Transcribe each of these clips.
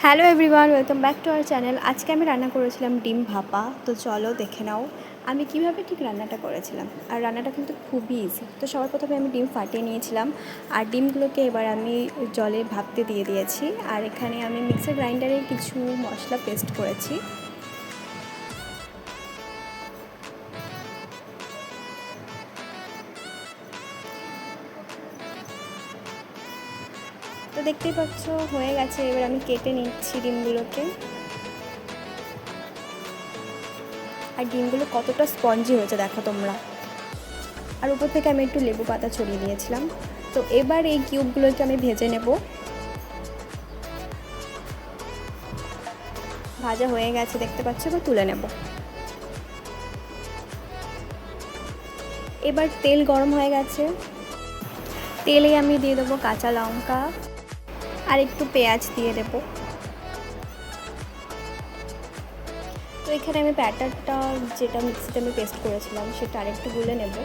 Hello everyone, welcome back to our channel. আজকে আমি রান্না করেছিলাম ডিম ভাপা। তো চলো দেখে নাও আমি কিভাবে ঠিক রান্নাটা করেছিলাম। আর রান্নাটা কিন্তু খুবই ইজি। তো সবার প্রথমে আমি ডিম ফাটিয়ে নিয়েছিলাম, আর ডিমগুলোকে এবার আমি জলে ভাপতে দিয়ে দিয়েছি। আর এখানে আমি মিক্সার গ্রাইন্ডারে কিছু মশলা পেস্ট করেছি। তো দেখতেই পাচ্ছ হয়ে গেছে। এবার আমি কেটে নিচ্ছি ডিমগুলোকে। আর ডিমগুলো কতটা স্পঞ্জি হয়েছে দেখো তোমরা। আর উপর থেকে আমি একটু লেবু পাতা ছড়িয়ে দিয়েছিলাম। তো এবার এই কিউবগুলোকে আমি ভেজে নেব। ভাজা হয়ে গেছে দেখতে পাচ্ছ, এবার তুলে নেব। এবার তেল গরম হয়ে গেছে, তেলে আমি দিয়ে দেবো কাঁচা লঙ্কা আর একটু পেঁয়াজ দিয়ে দেব। তো এখানে আমি ব্যাটারটা যেটা মিক্সিতে আমি পেস্ট করেছিলাম সেটা আরেকটু গুলে নেব।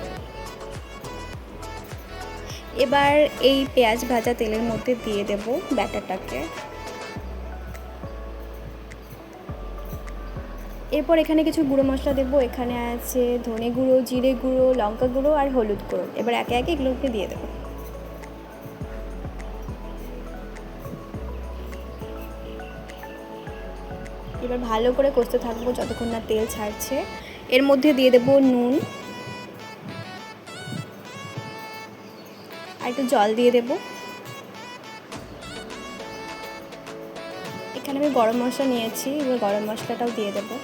এবার এই পেঁয়াজ ভাজা তেলের মধ্যে দিয়ে দেব ব্যাটারটাকে। এরপর এখানে কিছু গুঁড়ো মশলা দেবো। এখানে আছে ধনে গুঁড়ো, জিরে গুঁড়ো, লঙ্কা গুঁড়ো আর হলুদ গুঁড়ো। এবার একে একে এগুলোকে দিয়ে দেবো। এবার ভালো করে কষতে থাকবো যতক্ষণ না তেল ছাড়ছে। এর মধ্যে দিয়ে দেবো নুন আর একটু জল দিয়ে দেবো। এখানে আমি গরম মশলা নিয়েছি, এবার গরম মশলাটাও দিয়ে দেবো।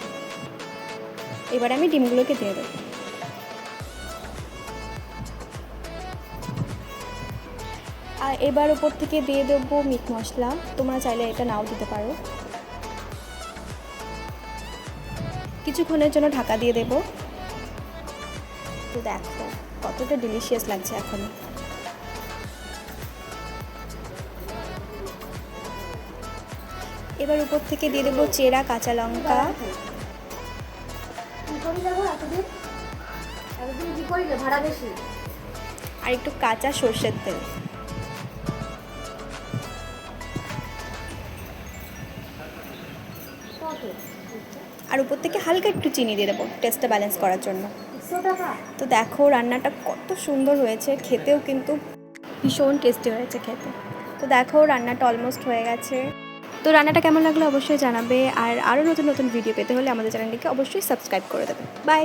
এবার আমি ডিমগুলোকে দিয়ে দেবো। আর এবার উপর থেকে দিয়ে দেবো মিট মশলা। তোমরা চাইলে এটা নাও দিতে পারো। কিছুক্ষণের জন্য ঢাকা দিয়ে দেবো। তো দেখো কতটা ডিলিশিয়াস লাগছে এখন। এবার উপর থেকে দিয়ে দেবো চেরা কাঁচা লঙ্কা আর একটু কাঁচা সর্ষের তেল। আর উপর থেকে হালকা একটু চিনি দিয়ে দেবো টেস্টটা ব্যালেন্স করার জন্য। তো দেখো রান্নাটা কত সুন্দর হয়েছে, খেতেও কিন্তু ভীষণ টেস্টি হয়েছে খেতে। তো দেখো রান্নাটা অলমোস্ট হয়ে গেছে। তো রান্নাটা কেমন লাগলো অবশ্যই জানাবে। আর আরও নতুন নতুন ভিডিও পেতে হলে আমাদের চ্যানেলটিকে অবশ্যই সাবস্ক্রাইব করে দেবে। বাই।